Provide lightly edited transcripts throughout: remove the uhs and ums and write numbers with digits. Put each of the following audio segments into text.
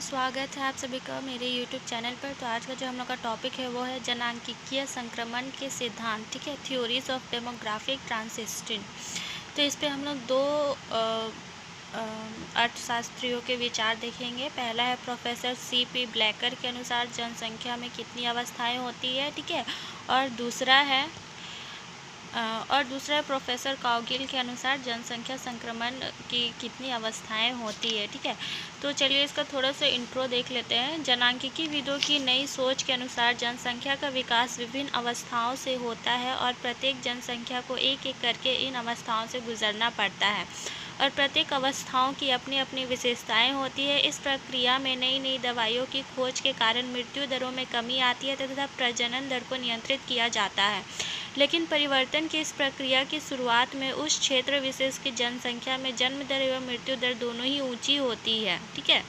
स्वागत है आप सभी का मेरे YouTube चैनल पर। तो आज का जो हम लोग का टॉपिक है वो है जनांकीय संक्रमण के सिद्धांत, ठीक है, थ्योरीज ऑफ डेमोग्राफिक ट्रांसिशन। तो इस पे हम लोग दो अर्थशास्त्रियों के विचार देखेंगे। पहला है प्रोफेसर C.P. ब्लैकर के अनुसार जनसंख्या में कितनी अवस्थाएं होती है, ठीक है, और दूसरा है प्रोफेसर काउगिल के अनुसार जनसंख्या संक्रमण की कितनी अवस्थाएं होती है, ठीक है। तो चलिए इसका थोड़ा सा इंट्रो देख लेते हैं। जनांकीय विदों की नई सोच के अनुसार जनसंख्या का विकास विभिन्न अवस्थाओं से होता है और प्रत्येक जनसंख्या को एक एक करके इन अवस्थाओं से गुजरना पड़ता है और प्रत्येक अवस्थाओं की अपनी अपनी विशेषताएं होती है। इस प्रक्रिया में नई नई दवाइयों की खोज के कारण मृत्यु दरों में कमी आती है तथा प्रजनन दर को नियंत्रित किया जाता है। लेकिन परिवर्तन की इस प्रक्रिया की शुरुआत में उस क्षेत्र विशेष की जनसंख्या में जन्म दर एवं मृत्यु दर दोनों ही ऊंची होती है, ठीक है।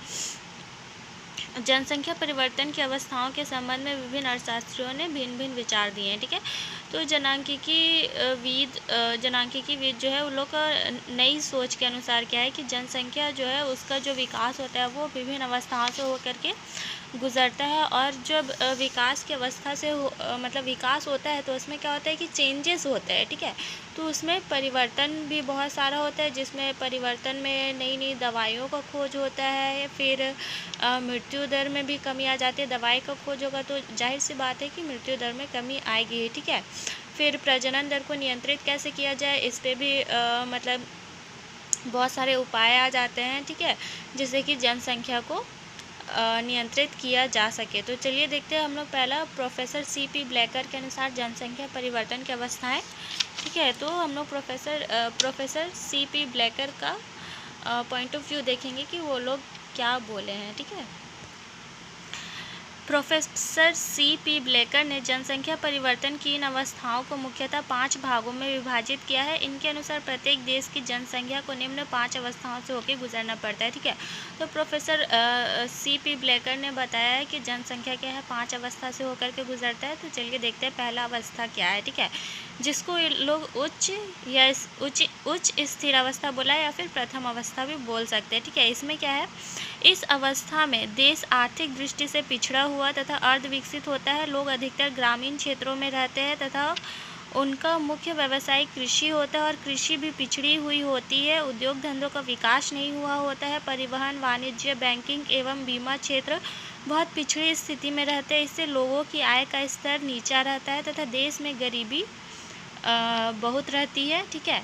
जनसंख्या परिवर्तन की अवस्थाओं के संबंध में विभिन्न अर्थशास्त्रियों ने भिन्न भिन्न विचार दिए हैं, ठीक है। तो जनांकीय विद जो है उन लोग का नई सोच के अनुसार क्या है कि जनसंख्या जो है उसका जो विकास होता है वो विभिन्न अवस्थाओं से होकर के गुजरता है। और जब विकास की अवस्था से मतलब विकास होता है तो उसमें क्या होता है कि चेंजेस होते हैं, ठीक है। तो उसमें परिवर्तन भी बहुत सारा होता है, जिसमें परिवर्तन में नई नई दवाइयों का खोज होता है। फिर मृत्यु दर में भी कमी आ जाती है। दवाई का खोज होगा तो जाहिर सी बात है कि मृत्यु दर में कमी आएगी, ठीक है। फिर प्रजनन दर को नियंत्रित कैसे किया जाए, इस पर भी मतलब बहुत सारे उपाय आ जाते हैं, ठीक है, जिससे कि जनसंख्या को नियंत्रित किया जा सके। तो चलिए देखते हैं हम लोग पहला प्रोफेसर C.P. ब्लैकर के अनुसार जनसंख्या परिवर्तन की अवस्थाएं, ठीक है। तो हम लोग प्रोफेसर C.P. ब्लैकर का पॉइंट ऑफ व्यू देखेंगे कि वो लोग क्या बोले हैं, ठीक है। Professor C.P. ब्लैकर ने जनसंख्या परिवर्तन की इन अवस्थाओं को मुख्यतः 5 भागों में विभाजित किया है। इनके अनुसार प्रत्येक देश की जनसंख्या को निम्न 5 अवस्थाओं से होकर गुजरना पड़ता है, ठीक है। तो प्रोफेसर C.P. ब्लैकर ने बताया है कि जनसंख्या क्या है 5 अवस्था से होकर के गुजरता है। तो चलिए देखते हैं पहला अवस्था क्या है, ठीक है, जिसको लोग उच्च स्थिर अवस्था बोला या फिर प्रथम अवस्था भी बोल सकते हैं, ठीक है। इसमें क्या है, इस अवस्था में देश आर्थिक दृष्टि से पिछड़ा हुआ तथा अर्ध विकसित होता है। लोग अधिकतर ग्रामीण क्षेत्रों में रहते हैं तथा उनका मुख्य व्यवसाय कृषि होता है और कृषि भी पिछड़ी हुई होती है। उद्योग धंधों का विकास नहीं हुआ होता है। परिवहन, वाणिज्य, बैंकिंग एवं बीमा क्षेत्र बहुत पिछड़ी स्थिति में रहते हैं। इससे लोगों की आय का स्तर नीचा रहता है तथा देश में गरीबी बहुत रहती है, ठीक है।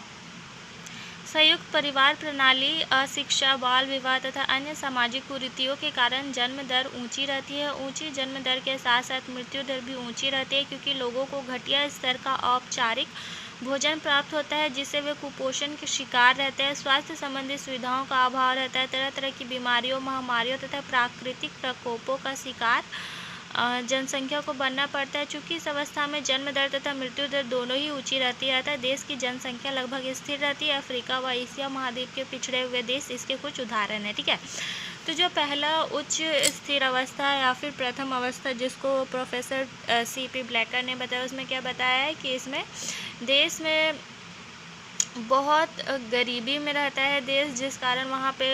संयुक्त परिवार प्रणाली, अशिक्षा, बाल विवाह तथा अन्य सामाजिक कुरीतियों के कारण जन्म दर ऊंची रहती है। ऊंची जन्म दर के साथ साथ मृत्यु दर भी ऊंची रहती है, क्योंकि लोगों को घटिया स्तर का औपचारिक भोजन प्राप्त होता है, जिससे वे कुपोषण के शिकार रहते हैं। स्वास्थ्य संबंधी सुविधाओं का अभाव रहता है। तरह तरह की बीमारियों, महामारियों तथा प्राकृतिक प्रकोपों का शिकार जनसंख्या को बनना पड़ता है। चूँकि इस अवस्था में जन्म दर तथा मृत्यु दर दोनों ही ऊंची रहती है। देश की जनसंख्या लगभग स्थिर रहती है। अफ्रीका व एशिया महाद्वीप के पिछड़े हुए देश इसके कुछ उदाहरण हैं, ठीक है। तो जो पहला उच्च स्थिर अवस्था या फिर प्रथम अवस्था जिसको प्रोफेसर C.P. ब्लैकर ने बताया, उसमें क्या बताया है कि इसमें देश में बहुत गरीबी में रहता है देश, जिस कारण वहाँ पे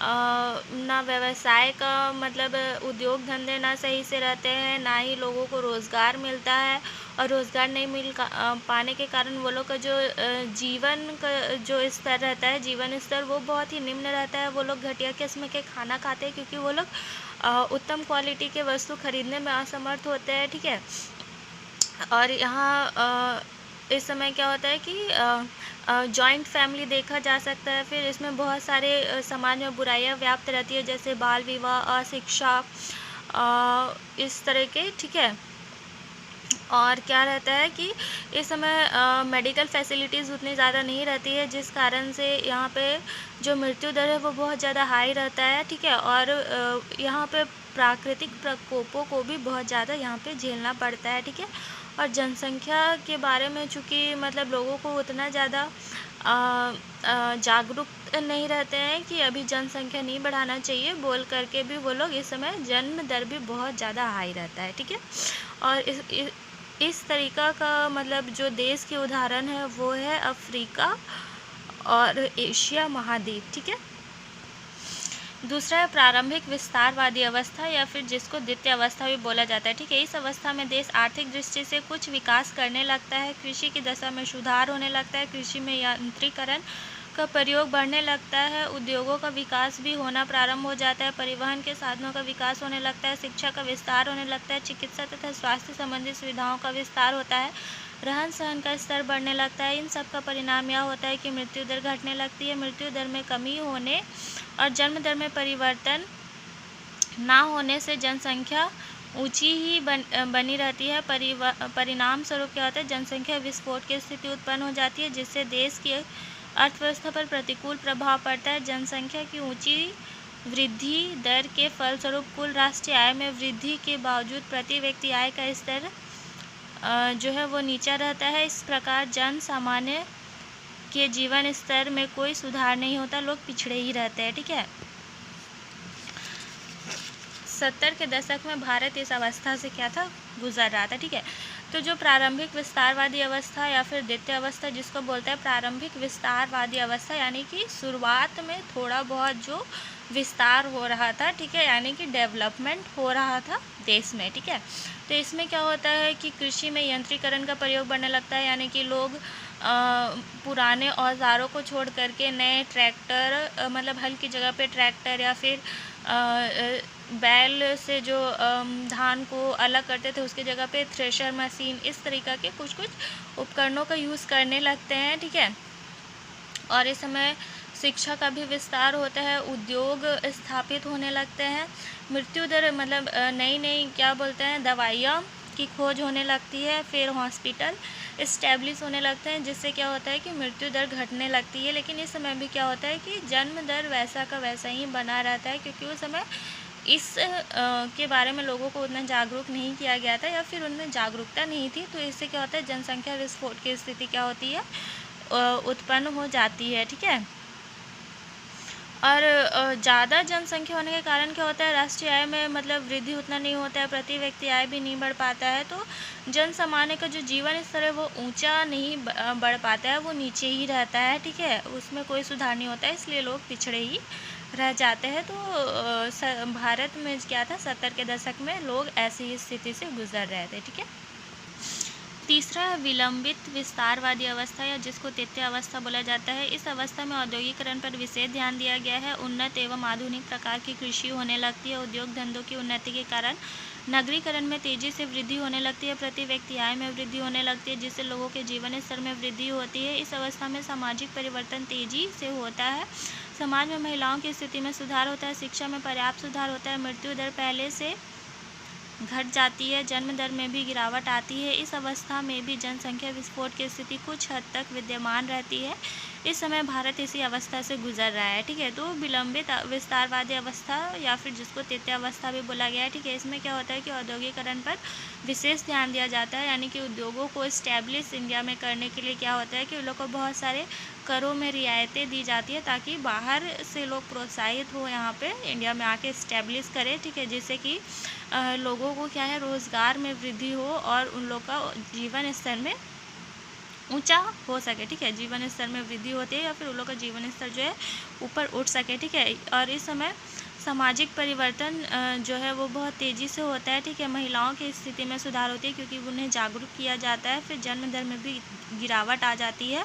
ना व्यवसाय का मतलब उद्योग धंधे ना सही से रहते हैं, ना ही लोगों को रोज़गार मिलता है। और रोज़गार नहीं पाने के कारण वो लोग का जो जीवन का जो स्तर रहता है, जीवन स्तर वो बहुत ही निम्न रहता है। वो लोग घटिया किस्म के खाना खाते हैं, क्योंकि वो लोग उत्तम क्वालिटी के वस्तु खरीदने में असमर्थ होते हैं, ठीक है। और यहाँ इस समय क्या होता है कि जॉइंट फैमिली देखा जा सकता है। फिर इसमें बहुत सारे समाज में बुराइयां व्याप्त रहती है, जैसे बाल विवाह, अशिक्षा, इस तरह के, ठीक है। और क्या रहता है कि इस समय मेडिकल फैसिलिटीज़ उतनी ज़्यादा नहीं रहती है, जिस कारण से यहाँ पे जो मृत्यु दर है वो बहुत ज़्यादा हाई रहता है, ठीक है। और यहाँ पे प्राकृतिक प्रकोपों को भी बहुत ज़्यादा यहाँ पे झेलना पड़ता है, ठीक है। और जनसंख्या के बारे में चूँकि मतलब लोगों को उतना ज़्यादा जागरूक नहीं रहते हैं कि अभी जनसंख्या नहीं बढ़ाना चाहिए बोल करके भी वो लोग इस समय जन्म दर भी बहुत ज़्यादा हाई रहता है, ठीक है। और इस तरीका का मतलब जो देश के उदाहरण है वो है अफ्रीका और एशिया महाद्वीप, ठीक है। दूसरा है प्रारंभिक विस्तारवादी अवस्था या फिर जिसको द्वितीय अवस्था भी बोला जाता है, ठीक है। इस अवस्था में देश आर्थिक दृष्टि से कुछ विकास करने लगता है, कृषि की दशा में सुधार होने लगता है, कृषि में यांत्रिकरण का प्रयोग बढ़ने लगता है, उद्योगों का विकास भी होना प्रारंभ हो जाता है, परिवहन के साधनों का विकास होने लगता है, शिक्षा का विस्तार होने लगता है, चिकित्सा तथा स्वास्थ्य संबंधी सुविधाओं का विस्तार होता है, रहन सहन का स्तर बढ़ने लगता है। इन सब का परिणाम यह होता है कि मृत्यु दर घटने लगती है। मृत्यु दर में कमी होने और जन्म दर में परिवर्तन ना होने से जनसंख्या ऊंची ही बनी रहती है। परिणाम स्वरूप क्या होता है, जनसंख्या विस्फोट की स्थिति उत्पन्न हो जाती है, जिससे देश की अर्थव्यवस्था पर प्रतिकूल प्रभाव पड़ता है। जनसंख्या की ऊंची वृद्धि दर के फलस्वरूप कुल राष्ट्रीय आय में वृद्धि के बावजूद प्रति व्यक्ति आय का स्तर जो है वो नीचा रहता है। इस प्रकार जन सामान्य के जीवन स्तर में कोई सुधार नहीं होता, लोग पिछड़े ही रहते हैं, ठीक है। 70 के दशक में भारत इस अवस्था से क्या था, गुजर रहा था, ठीक है। तो जो प्रारंभिक विस्तारवादी अवस्था या फिर द्वितीय अवस्था जिसको बोलते हैं प्रारंभिक विस्तारवादी अवस्था, यानी कि शुरुआत में थोड़ा बहुत जो विस्तार हो रहा था, ठीक है, यानी कि डेवलपमेंट हो रहा था देश में, ठीक है। तो इसमें क्या होता है कि कृषि में यंत्रीकरण का प्रयोग बढ़ने लगता है, यानी कि लोग पुराने औजारों को छोड़ करके नए ट्रैक्टर मतलब हल की जगह पे ट्रैक्टर या फिर बैल से जो धान को अलग करते थे उसकी जगह पे थ्रेशर मशीन, इस तरीक़ा के कुछ कुछ उपकरणों का यूज़ करने लगते हैं, ठीक है। और इस समय शिक्षा का भी विस्तार होता है, उद्योग स्थापित होने लगते हैं, मृत्यु दर मतलब नई नई क्या बोलते हैं दवाइयाँ की खोज होने लगती है, फिर हॉस्पिटल इस्टेब्लिश होने लगते हैं, जिससे क्या होता है कि मृत्यु दर घटने लगती है। लेकिन इस समय भी क्या होता है कि जन्म दर वैसा का वैसा ही बना रहता है, क्योंकि उस समय इस के बारे में लोगों को उतना जागरूक नहीं किया गया था या फिर उनमें जागरूकता नहीं थी। तो इससे क्या होता है जनसंख्या विस्फोट की स्थिति क्या होती है, उत्पन्न हो जाती है, ठीक है। और ज़्यादा जनसंख्या होने के कारण क्या होता है, राष्ट्रीय आय में मतलब वृद्धि उतना नहीं होता है, प्रति व्यक्ति आय भी नहीं बढ़ पाता है। तो जन सामान्य का जो जीवन स्तर है वो ऊंचा नहीं बढ़ पाता है, वो नीचे ही रहता है, ठीक है, उसमें कोई सुधार नहीं होता है, इसलिए लोग पिछड़े ही रह जाते हैं। तो भारत में क्या था, 70 के दशक में लोग ऐसी ही स्थिति से गुजर रहे थे, ठीक है। तीसरा विलंबित विस्तारवादी अवस्था या जिसको तृतीय अवस्था बोला जाता है। इस अवस्था में औद्योगिकरण पर विशेष ध्यान दिया गया है, उन्नत एवं आधुनिक प्रकार की कृषि होने लगती है, उद्योग धंधों की उन्नति के कारण नगरीकरण में तेजी से वृद्धि होने लगती है, प्रति व्यक्ति आय में वृद्धि होने लगती है, जिससे लोगों के जीवन स्तर में वृद्धि होती है। इस अवस्था में सामाजिक परिवर्तन तेजी से होता है, समाज में महिलाओं की स्थिति में सुधार होता है, शिक्षा में पर्याप्त सुधार होता है, मृत्यु दर पहले से घट जाती है, जन्म दर में भी गिरावट आती है। इस अवस्था में भी जनसंख्या विस्फोट की स्थिति कुछ हद तक विद्यमान रहती है। इस समय भारत इसी अवस्था से गुजर रहा है, ठीक है। तो विलंबित विस्तारवादी अवस्था या फिर जिसको तृतीय अवस्था भी बोला गया है, ठीक है। इसमें क्या होता है कि औद्योगिकरण पर विशेष ध्यान दिया जाता है, यानी कि उद्योगों को इस्टेब्लिश इंडिया में करने के लिए क्या होता है कि उन लोग को बहुत सारे करों में रियायतें दी जाती है, ताकि बाहर से लोग प्रोत्साहित हो यहाँ पे इंडिया में आके इस्टेब्लिश करें, ठीक है, जिससे कि लोगों को क्या है रोज़गार में वृद्धि हो और उन लोग का जीवन स्तर में ऊंचा हो सके, ठीक है, जीवन स्तर में वृद्धि होती है या फिर उन लोग का जीवन स्तर जो है ऊपर उठ सके, ठीक है। और इस समय सामाजिक परिवर्तन जो है वो बहुत तेज़ी से होता है, ठीक है। महिलाओं की स्थिति में सुधार होती है क्योंकि उन्हें जागरूक किया जाता है, फिर जन्म दर में भी गिरावट आ जाती है।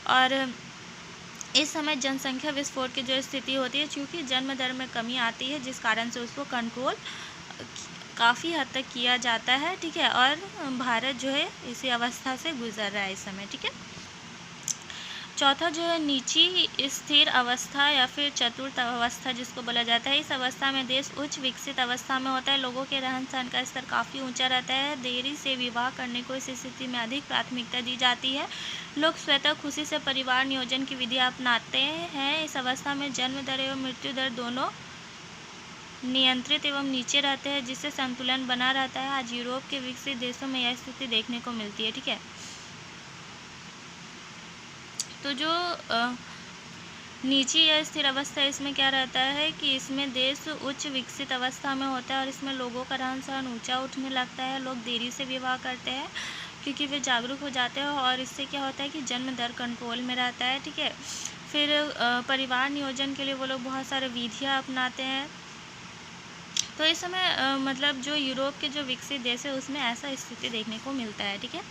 और इस समय जनसंख्या विस्फोट की जो स्थिति होती है, चूँकि जन्म दर में कमी आती है, जिस कारण से उसको कंट्रोल काफ़ी हद तक किया जाता है, ठीक है। और भारत जो है इसी अवस्था से गुजर रहा है इस समय, ठीक है। चौथा जो है नीची स्थिर अवस्था या फिर चतुर्थ अवस्था जिसको बोला जाता है। इस अवस्था में देश उच्च विकसित अवस्था में होता है, लोगों के रहन सहन का स्तर काफ़ी ऊंचा रहता है, देरी से विवाह करने को इस स्थिति में अधिक प्राथमिकता दी जाती है, लोग स्वतः खुशी से परिवार नियोजन की विधि अपनाते हैं। इस अवस्था में जन्म दर एवं मृत्यु दर दोनों नियंत्रित एवं नीचे रहते हैं, जिससे संतुलन बना रहता है। आज यूरोप के विकसित देशों में यह स्थिति देखने को मिलती है, ठीक है। तो जो नीची या स्थिर अवस्था इसमें क्या रहता है कि इसमें देश उच्च विकसित अवस्था में होता है और इसमें लोगों का रहन सहन ऊँचा उठने लगता है, लोग देरी से विवाह करते हैं क्योंकि वे जागरूक हो जाते हैं और इससे क्या होता है कि जन्म दर कंट्रोल में रहता है, ठीक है। फिर परिवार नियोजन के लिए वो लोग बहुत सारे विधियाँ अपनाते हैं। तो इस समय मतलब जो यूरोप के जो विकसित देश है उसमें ऐसा स्थिति देखने को मिलता है। ठीक है।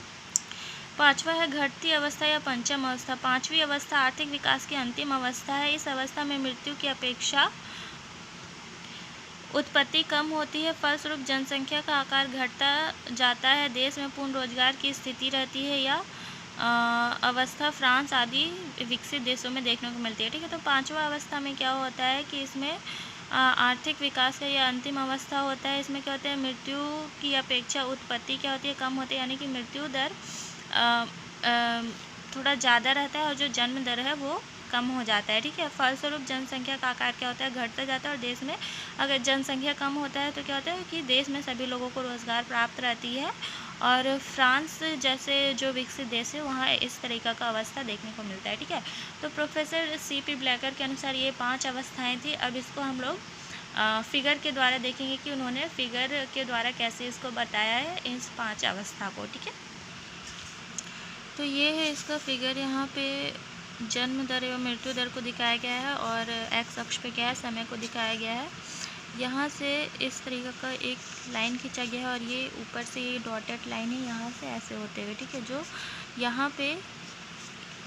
पाँचवा है घटती अवस्था या पंचम अवस्था। पाँचवीं अवस्था आर्थिक विकास की अंतिम अवस्था है। इस अवस्था में मृत्यु की अपेक्षा उत्पत्ति कम होती है, फलस्वरूप जनसंख्या का आकार घटता जाता है, देश में पूर्ण रोजगार की स्थिति रहती है। या अवस्था फ्रांस आदि विकसित देशों में देखने को मिलती है। ठीक है। तो पाँचवा अवस्था में क्या होता है कि इसमें आर्थिक विकास का यह अंतिम अवस्था होता है। इसमें क्या होता है, मृत्यु की अपेक्षा उत्पत्ति क्या होती है, कम होती है, यानी कि मृत्यु दर थोड़ा ज़्यादा रहता है और जो जन्म दर है वो कम हो जाता है। ठीक है। फलस्वरूप जनसंख्या का आकार क्या होता है, घटता जाता है। और देश में अगर जनसंख्या कम होता है तो क्या होता है कि देश में सभी लोगों को रोज़गार प्राप्त रहती है। और फ्रांस जैसे जो विकसित देश है वहाँ इस तरीक़ा का अवस्था देखने को मिलता है। ठीक है। तो प्रोफेसर C.P. ब्लेकर के अनुसार ये 5 अवस्थाएँ थी। अब इसको हम लोग फिगर के द्वारा देखेंगे कि उन्होंने फिगर के द्वारा कैसे इसको बताया है, इस 5 अवस्था को। ठीक है। तो ये है इसका फिगर। यहाँ पे जन्म दर एवं मृत्यु दर को दिखाया गया है और एक्स अक्ष पे क्या है, समय को दिखाया गया है। यहाँ से इस तरीक़े का एक लाइन खींचा गया है और ये ऊपर से ये डॉटेड लाइन है, यहाँ से ऐसे होते हुए। ठीक है। जो यहाँ पे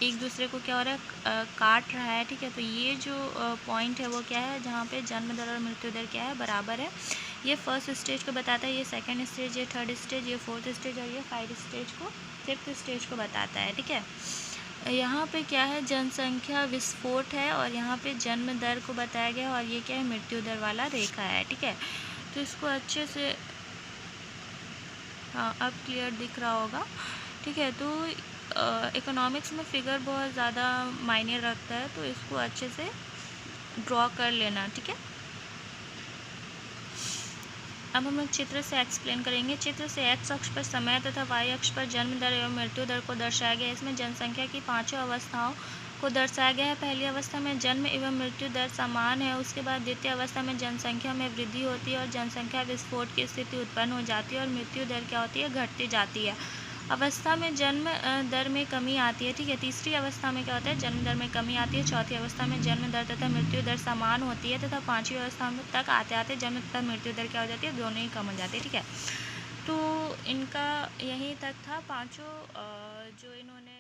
एक दूसरे को क्या हो रहा है, काट रहा है। ठीक है। तो ये जो पॉइंट है वो क्या है, जहाँ पे जन्म दर और मृत्यु दर क्या है, बराबर है। ये फर्स्ट स्टेज को बताता है, ये सेकंड स्टेज, ये थर्ड स्टेज, ये फोर्थ स्टेज और ये फिफ्थ स्टेज को बताता है। ठीक है। यहाँ पे क्या है, जनसंख्या विस्फोट है और यहाँ पे जन्म दर को बताया गया और ये क्या है, मृत्यु दर वाला रेखा है। ठीक है। तो इसको अच्छे से, हाँ अब क्लियर दिख रहा होगा। ठीक है। तो इकोनॉमिक्स में फिगर बहुत ज़्यादा मायने रखता है, तो इसको अच्छे से ड्रॉ कर लेना। ठीक है। अब हम लोग चित्र से एक्सप्लेन करेंगे। चित्र से एक्स अक्ष पर समय तथा वाई अक्ष पर जन्म दर एवं मृत्यु दर को दर्शाया गया है। इसमें जनसंख्या की 5 अवस्थाओं को दर्शाया गया है। पहली अवस्था में जन्म एवं मृत्यु दर समान है। उसके बाद द्वितीय अवस्था में जनसंख्या में वृद्धि होती है और जनसंख्या विस्फोट की स्थिति उत्पन्न हो जाती है और मृत्यु दर क्या होती है, घटती जाती है। अवस्था में जन्म दर में कमी आती है। ठीक है। तीसरी अवस्था में क्या होता है, जन्म दर में कमी आती है। चौथी अवस्था में जन्म दर तथा मृत्यु दर समान होती है तथा पाँचवीं अवस्था में तक आते आते जन्म तथा मृत्यु दर क्या हो जाती है, दोनों ही कम हो जाती है। ठीक है। तो इनका यहीं तक था पाँचों जो इन्होंने